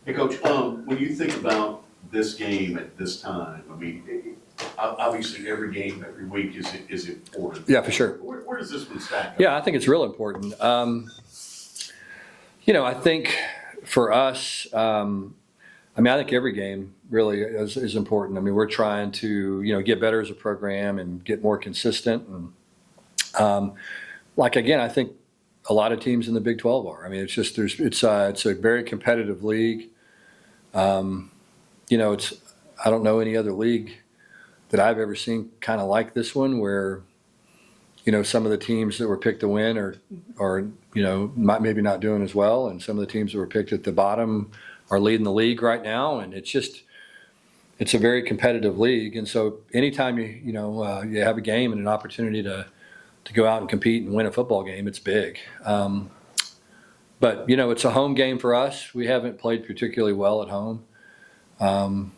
Hey, Coach, when you think about this game at this time, I mean, obviously every game, every week is important. Yeah, for sure. Where does this one stack up? Yeah, I think it's real important. I think for us, I think every game really is important. I mean, we're trying to, get better as a program and get more consistent. And again, I think a lot of teams in the Big 12 are. I mean, it's a very competitive league. I don't know any other league that I've ever seen kind of like this one where, some of the teams that were picked to win are maybe not doing as well. And some of the teams that were picked at the bottom are leading the league right now. And it's a very competitive league. And so anytime you have a game and an opportunity to go out and compete and win a football game, it's big. But it's a home game for us. We haven't played particularly well at home. I've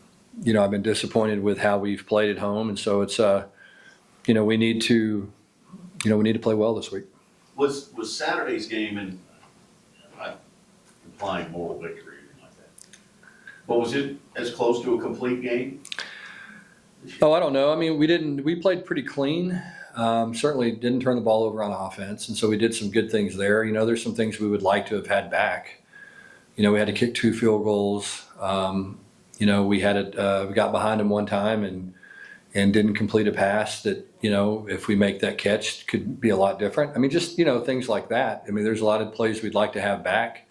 been disappointed with how we've played at home. And so it's, we need to play well this week. Was Saturday's game, and I'm implying moral victory or anything like that, but was it as close to a complete game? Oh, I don't know. I mean, we played pretty clean. Certainly didn't turn the ball over on offense. And so we did some good things there. There's some things we would like to have had back. We had to kick 2 field goals. We got behind them one time and didn't complete a pass that, if we make that catch could be a lot different. I mean, just, things like that. I mean, there's a lot of plays we'd like to have back,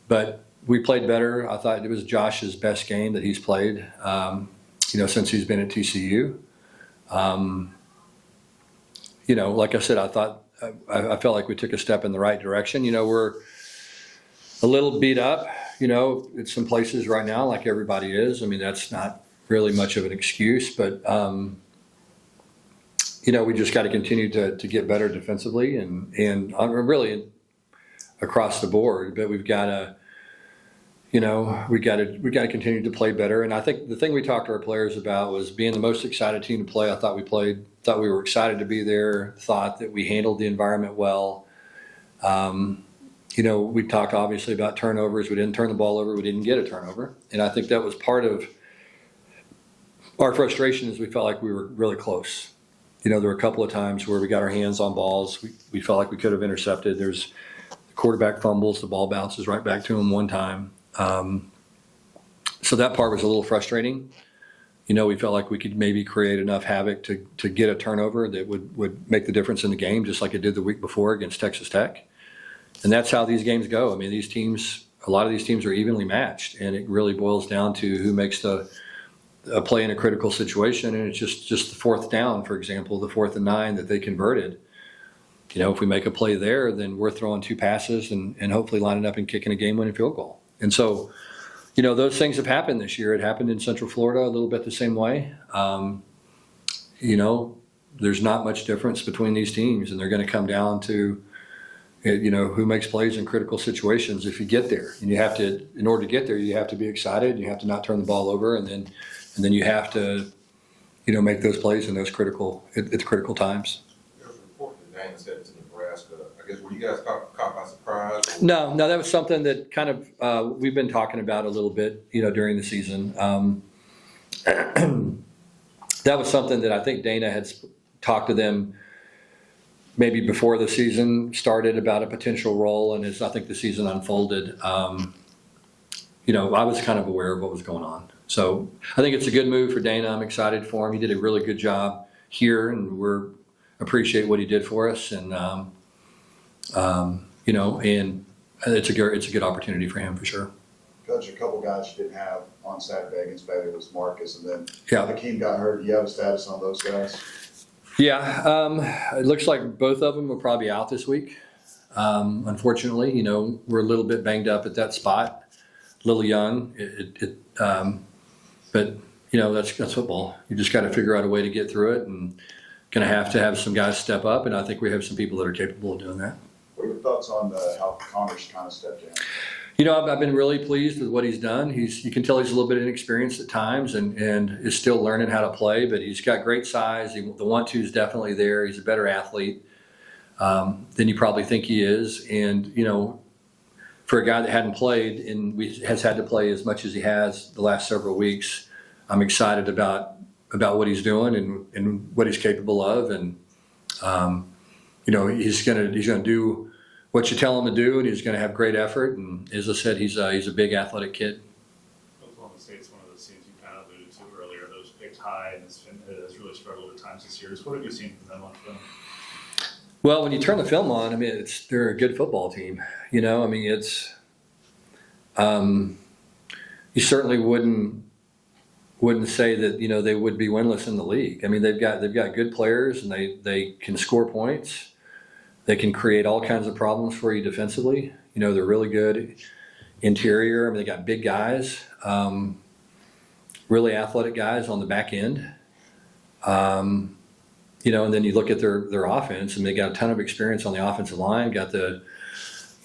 but we played better. I thought it was Josh's best game that he's played, since he's been at TCU. Like I said, I felt like we took a step in the right direction. We're a little beat up, in some places right now, like everybody is. I mean, that's not really much of an excuse, but, we just got to continue to get better defensively and really across the board. But we've got to, we got to continue to play better. And I think the thing we talked to our players about was being the most excited team to play. I thought we were excited to be there, thought that we handled the environment well. We talked obviously about turnovers. We didn't turn the ball over. We didn't get a turnover. And I think that was part of our frustration is we felt like we were really close. There were a couple of times where we got our hands on balls. We felt like we could have intercepted. There's quarterback fumbles. The ball bounces right back to him one time. So that part was a little frustrating. We felt like we could maybe create enough havoc to get a turnover that would make the difference in the game, just like it did the week before against Texas Tech. And that's how these games go. I mean, a lot of these teams are evenly matched, and it really boils down to who makes a play in a critical situation. And it's just the 4th down, for example, the 4th and 9 that they converted. If we make a play there, then we're throwing 2 passes and hopefully lining up and kicking a game-winning field goal. And so, those things have happened this year. It happened in Central Florida a little bit the same way. There's not much difference between these teams, and they're going to come down to, who makes plays in critical situations if you get there. And you have to, in order to get there, you have to be excited. You have to not turn the ball over, and then you have to, make those plays in those critical times. There was a report that Dana said to Nebraska. I guess were you guys caught by surprise? No, that was something that kind of we've been talking about a little bit, during the season. That was something that I think Dana had talked to them maybe before the season started about a potential role, and as I think the season unfolded, I was kind of aware of what was going on. So I think it's a good move for Dana. I'm excited for him. He did a really good job here, and we appreciate what he did for us. And and it's a good opportunity for him for sure. Coach, a couple guys you didn't have on Saturday against Baylor was Marcus, and then Yeah. Hakeem got hurt. Do you have a status on those guys? Yeah, it looks like both of them will probably be out this week. Unfortunately, we're a little bit banged up at that spot, a little young. But that's football. You just got to figure out a way to get through it, and going to have some guys step up. And I think we have some people that are capable of doing that. What are your thoughts on how Connors kind of stepped in? I've been really pleased with what he's done. You can tell he's a little bit inexperienced at times and is still learning how to play, but he's got great size. The 1-2 is definitely there. He's a better athlete than you probably think he is. And, for a guy that hadn't played and has had to play as much as he has the last several weeks, I'm excited about what he's doing and what he's capable of. And, he's going to do what you tell him to do, and he's going to have great effort. And as I said, he's a big athletic kid. Oklahoma State's one of those teams you kind of alluded to earlier. Those picked high, and it has really struggled at times this year. So what have you seen from them on film? Well, when you turn the film on, I mean, they're a good football team. It's you certainly wouldn't say that they would be winless in the league. I mean, they've got good players, and they can score points. They can create all kinds of problems for you defensively. They're really good interior. I mean, they got big guys, really athletic guys on the back end. And then you look at their offense, and they got a ton of experience on the offensive line. Got the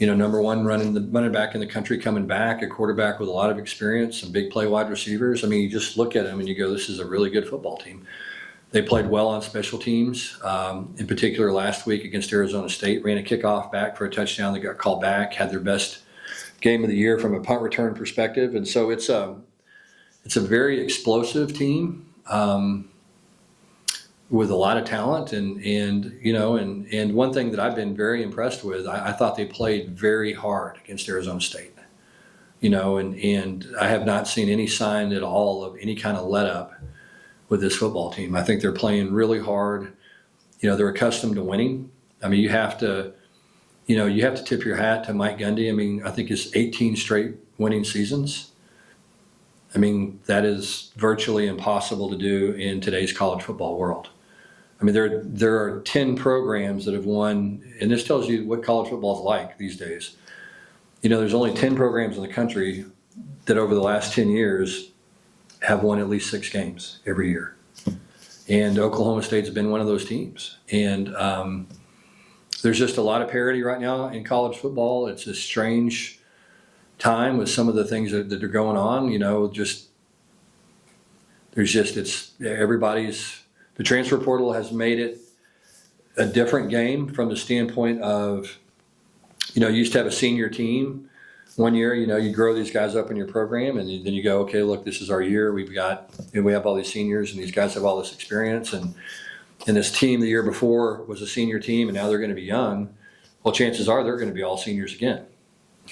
number one running back in the country coming back, a quarterback with a lot of experience, some big play wide receivers. I mean, you just look at them and you go, this is a really good football team. They played well on special teams. In particular, last week against Arizona State, ran a kickoff back for a touchdown that got called back, had their best game of the year from a punt return perspective. And so it's a very explosive team with a lot of talent. And one thing that I've been very impressed with, I thought they played very hard against Arizona State. And I have not seen any sign at all of any kind of let up with this football team. I think they're playing really hard. They're accustomed to winning. I mean, you have to tip your hat to Mike Gundy. I mean, I think it's 18 straight winning seasons. I mean, that is virtually impossible to do in today's college football world. I mean, there are 10 programs that have won, and this tells you what college football is like these days. There's only 10 programs in the country that over the last 10 years have won at least 6 games every year. And Oklahoma State's been one of those teams. And there's just a lot of parity right now in college football. It's a strange time with some of the things that are going on. The transfer portal has made it a different game from the standpoint of, you used to have a senior team. One year, you grow these guys up in your program, and then you go, okay, look, this is our year. We have all these seniors, and these guys have all this experience. And this team the year before was a senior team, and now they're going to be young. Well, chances are they're going to be all seniors again.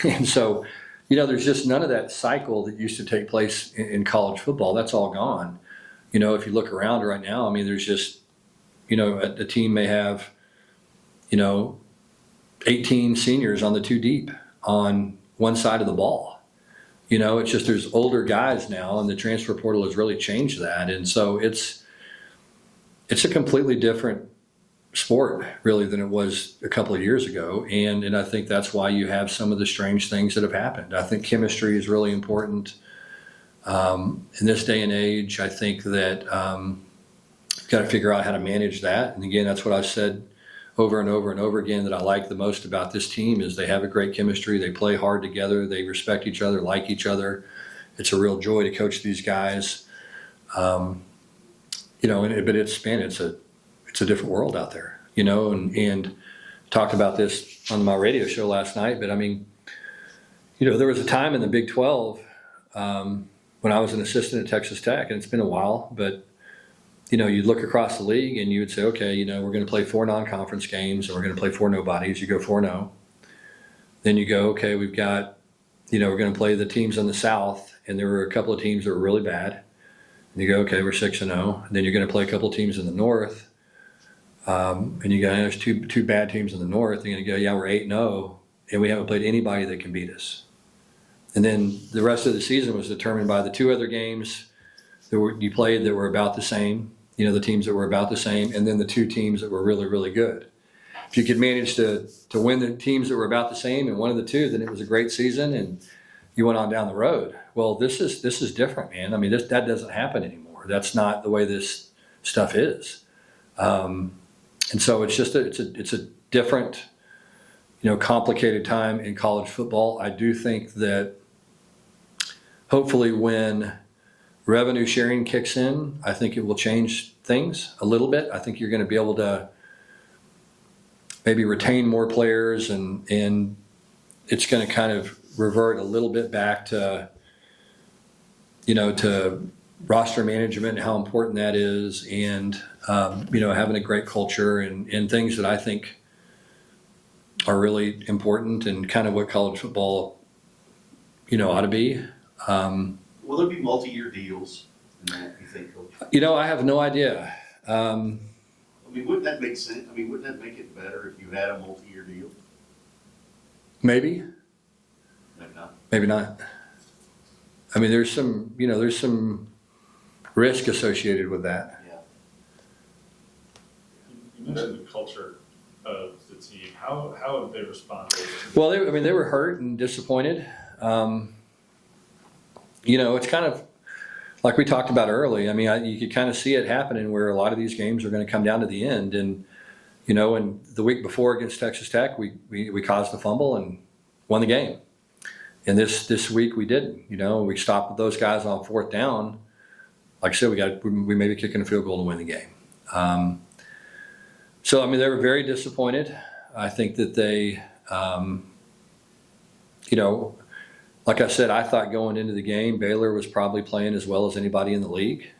And so, there's just none of that cycle that used to take place in college football. That's all gone. If you look around right now, I mean, there's just, a team may have, 18 seniors on the 2 deep on one side of the ball. It's just there's older guys now, and the transfer portal has really changed that. And so it's a completely different sport, really, than it was a couple of years ago. And I think that's why you have some of the strange things that have happened. I think chemistry is really important. In this day and age, I think that you've got to figure out how to manage that. And again, that's what I've said over and over and over again that I like the most about this team is they have a great chemistry. They play hard together. They respect each other, like each other. It's a real joy to coach these guys. But it's a different world out there, and talked about this on my radio show last night. But I mean, there was a time in the Big 12 when I was an assistant at Texas Tech, and it's been a while, but you'd look across the league and you would say, okay, we're going to play 4 non-conference games, and we're going to play 4 nobodies. You go 4-0. Then you go, okay, we've got, we're going to play the teams in the South, and there were a couple of teams that were really bad. And you go, okay, we're 6-0. And then you're going to play a couple of teams in the North, and you go, there's two bad teams in the North. You're going to go, yeah, we're 8-0, and we haven't played anybody that can beat us. And then the rest of the season was determined by the 2 other games you played that were about the same. The teams that were about the same, and then the 2 teams that were really, really good. If you could manage to win the teams that were about the same and one of the 2, then it was a great season, and you went on down the road. Well, this is different, man. I mean, that doesn't happen anymore. That's not the way this stuff is. And so it's just it's a different, complicated time in college football. I do think that hopefully when revenue sharing kicks in, I think it will change things a little bit. I think you're going to be able to maybe retain more players, and it's going to kind of revert a little bit back to, to roster management and how important that is, and having a great culture and things that I think are really important and kind of what college football, ought to be. Will there be multi-year deals in that, you think, Coach? I have no idea. I mean, wouldn't that make sense? I mean, wouldn't that make it better if you had a multi-year deal? Maybe, Maybe not. maybe not. I mean, there's some risk associated with that. Yeah. You mentioned the culture of the team. How have they responded? Well, they were hurt and disappointed. It's kind of like we talked about early. I mean, you could kind of see it happening where a lot of these games are going to come down to the end. And, and the week before against Texas Tech, we caused a fumble and won the game. And this week we didn't. We stopped those guys on fourth down. Like I said, we may be kicking a field goal to win the game. So, I mean, they were very disappointed. I think that they, like I said, I thought going into the game, Baylor was probably playing as well as anybody in the league.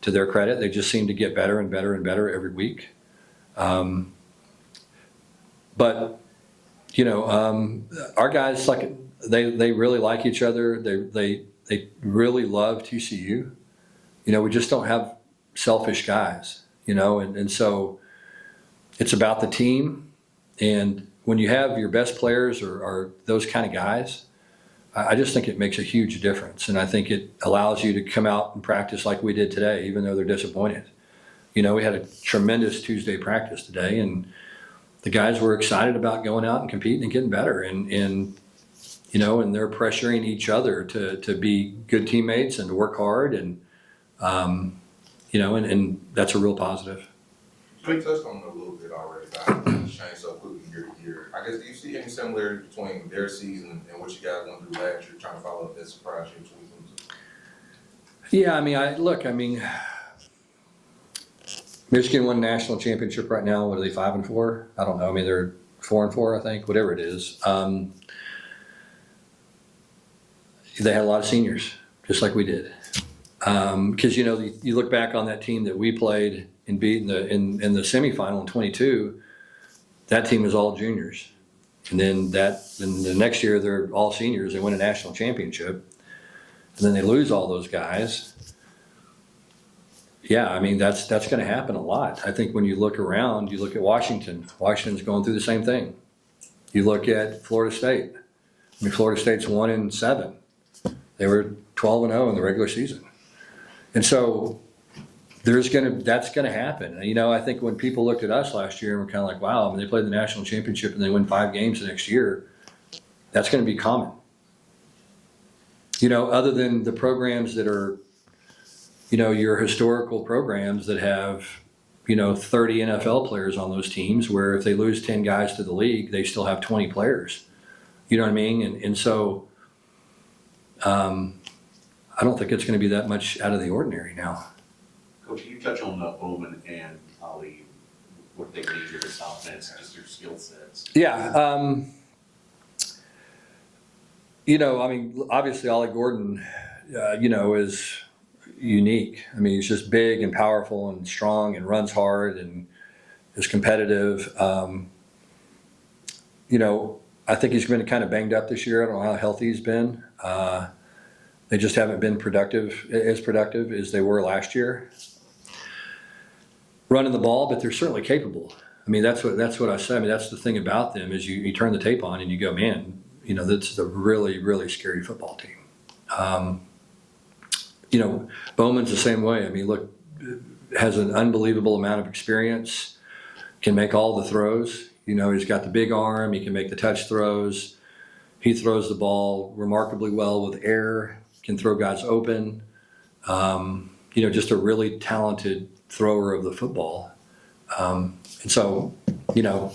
To their credit, they just seemed to get better and better and better every week. But our guys, like they really like each other. They really love TCU. We just don't have selfish guys. And so it's about the team. And when you have your best players or those kind of guys, I just think it makes a huge difference. And I think it allows you to come out and practice like we did today, even though they're disappointed. We had a tremendous Tuesday practice today, and the guys were excited about going out and competing and getting better. And they're pressuring each other to be good teammates and to work hard. And that's a real positive. You touched on it a little bit already about it's changed so quickly year to year. I guess, do you see any similarity between their season and what you guys went through last year, trying to follow up that surprise year between them two? Yeah, I mean, Michigan won a national championship right now. What are they, 5-4? I don't know. I mean, they're 4-4, I think, whatever it is. They had a lot of seniors, just like we did. Because you look back on that team that we played and beat in the semifinal in 22. That team was all juniors, and then the next year they're all seniors. They win a national championship, and then they lose all those guys. Yeah, I mean that's going to happen a lot. I think when you look around, you look at Washington. Washington's going through the same thing. You look at Florida State. I mean, Florida State's 1-7. They were 12-0 in the regular season. And so that's going to happen. I think when people looked at us last year and were kind of like, wow, I mean, they played the national championship and they win 5 games the next year, that's going to be common. Other than the programs that are, your historical programs that have, 30 NFL players on those teams, where if they lose 10 guys to the league, they still have 20 players. You know what I mean? And so I don't think it's going to be that much out of the ordinary now. Coach, you touch on Bowman and Ali, what they need to this offense, just their skill sets. Yeah. I mean, obviously Ollie Gordon, is unique. I mean, he's just big and powerful and strong and runs hard and is competitive. I think he's been kind of banged up this year. I don't know how healthy he's been. They just haven't been as productive as they were last year. Running the ball, but they're certainly capable. I mean, that's what I say. I mean, that's the thing about them is you turn the tape on and you go, man, that's a really, really scary football team. Bowman's the same way. I mean, look, has an unbelievable amount of experience, can make all the throws. He's got the big arm. He can make the touch throws. He throws the ball remarkably well with air, can throw guys open. Just a really talented thrower of the football. And so, we'll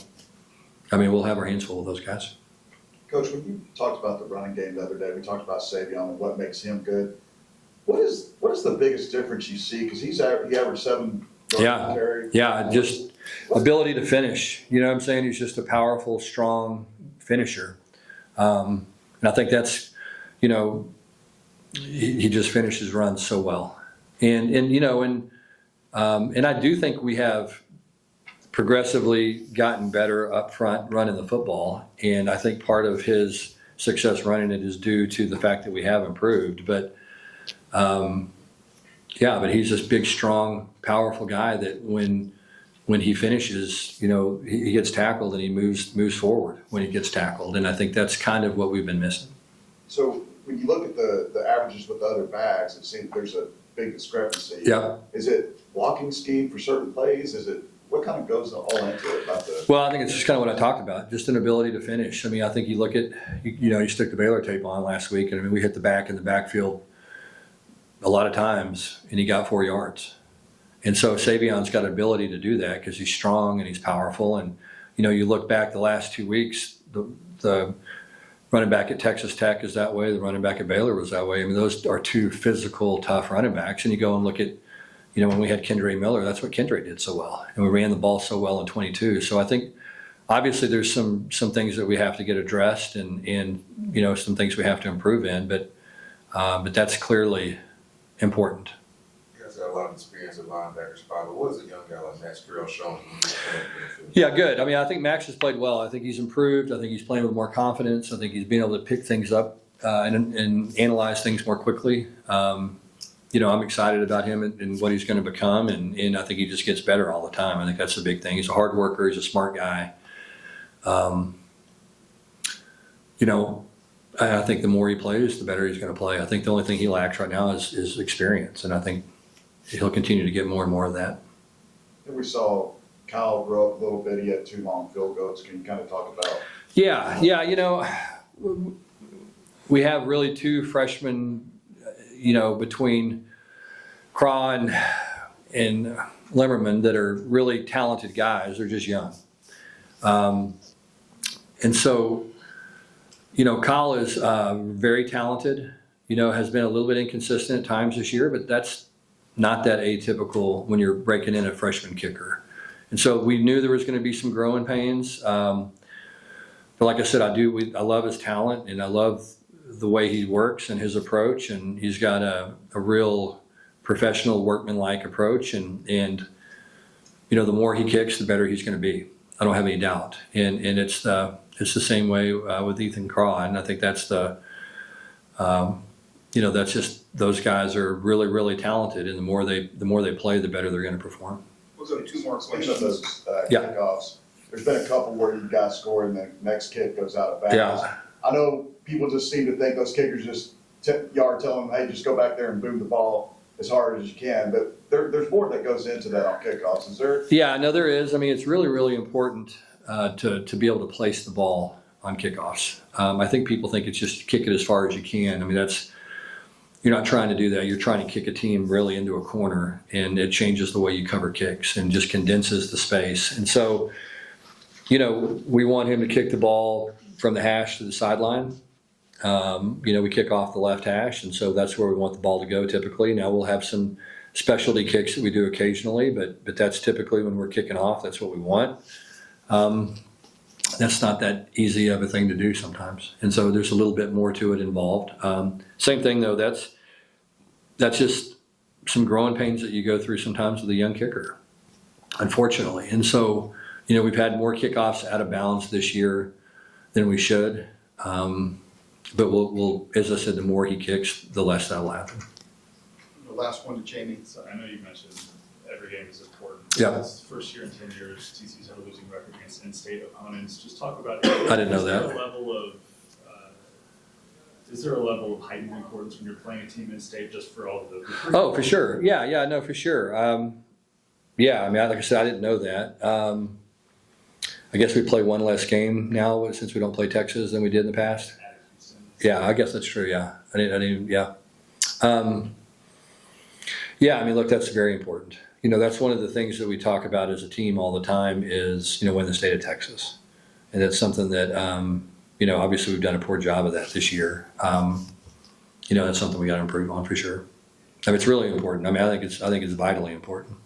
have our hands full of those guys. Coach, when you talked about the running game the other day, we talked about Savion and what makes him good. What is the biggest difference you see? Because he averaged 7 yards per carry. Yeah, just ability to finish. You know what I'm saying? He's just a powerful, strong finisher. And I think that's, he just finished his run so well. And I do think we have progressively gotten better up front running the football. And I think part of his success running it is due to the fact that we have improved. But but he's this big, strong, powerful guy that when he finishes, he gets tackled and he moves forward when he gets tackled. And I think that's kind of what we've been missing. So when you look at the averages with the other backs, it seems there's a big discrepancy. Yeah. Is it blocking scheme for certain plays? What kind of goes all into it about the? Well, I think it's just kind of what I talked about, just an ability to finish. I mean, I think you look at, you stuck the Baylor tape on last week, and I mean, we hit the back in the backfield a lot of times, and he got 4 yards. And so Savion's got an ability to do that because he's strong and he's powerful. And, you look back the last 2 weeks, the running back at Texas Tech is that way. The running back at Baylor was that way. I mean, those are two physical, tough running backs. And you go and look at, when we had Kendra Miller, that's what Kendra did so well. And we ran the ball so well in 22. So I think obviously there's some things that we have to get addressed and some things we have to improve in. But that's clearly important. You guys got a lot of experience at linebacker spot, but what is a young guy like Max Carroll showing you? Yeah, good. I mean, I think Max has played well. I think he's improved. I think he's playing with more confidence. I think he's been able to pick things up and analyze things more quickly. I'm excited about him and what he's going to become, and I think he just gets better all the time. I think that's the big thing. He's a hard worker. He's a smart guy. I think the more he plays, the better he's going to play. I think the only thing he lacks right now is experience, and I think he'll continue to get more and more of that. And we saw Kyle grow up a little bit. He had 2 long field goals. Can you kind of talk about? Yeah. We have really 2 freshmen, between Craw and Limmerman that are really talented guys. They're just young. And so, Kyle is very talented, has been a little bit inconsistent at times this year, but that's not that atypical when you're breaking in a freshman kicker. And so we knew there was going to be some growing pains. But like I said, I love his talent, and I love the way he works and his approach, and he's got a real professional workman-like approach, and the more he kicks, the better he's going to be. I don't have any doubt. And it's the same way with Ethan Craw, and I think that's that's just, those guys are really, really talented, and the more they play, the better they're going to perform. We'll go to 2 more Speaking of questions. those Yeah. kickoffs, there's been a couple where you guys score and the next kick goes out of bounds. Yeah. I know people just seem to think those kickers just are telling them, hey, just go back there and boom the ball as hard as you can. But there's more that goes into that on kickoffs. Is there? Yeah, no, there is. I mean, it's really, really important to be able to place the ball on kickoffs. I think people think it's just kick it as far as you can. I mean, you're not trying to do that. You're trying to kick a team really into a corner, and it changes the way you cover kicks and just condenses the space. And so, we want him to kick the ball from the hash to the sideline. We kick off the left hash, and so that's where we want the ball to go typically. Now we'll have some specialty kicks that we do occasionally, but that's typically when we're kicking off, that's what we want. That's not that easy of a thing to do sometimes. And so there's a little bit more to it involved. Same thing though, that's just some growing pains that you go through sometimes with a young kicker, unfortunately. And so, we've had more kickoffs out of bounds this year than we should. But we'll, as I said, the more he kicks, the less that'll happen. The last one to Jamie. So I know you mentioned every game is important. Yeah. It's the first year in 10 years, TCU's had a losing record against in-state opponents. Just talk about. I didn't know that. Is there a level of heightened importance when you're playing a team in-state just for all of the? Oh, for sure. Yeah, no, for sure. I mean, like I said, I didn't know that. I guess we play one less game now since we don't play Texas than we did in the past. Yeah, I guess that's true. Yeah, I didn't. Yeah. Yeah, I mean, look, that's very important. That's one of the things that we talk about as a team all the time is, win the state of Texas. And that's something that, obviously we've done a poor job of that this year. That's something we got to improve on for sure. I mean, it's really important. I mean, I think it's vitally important.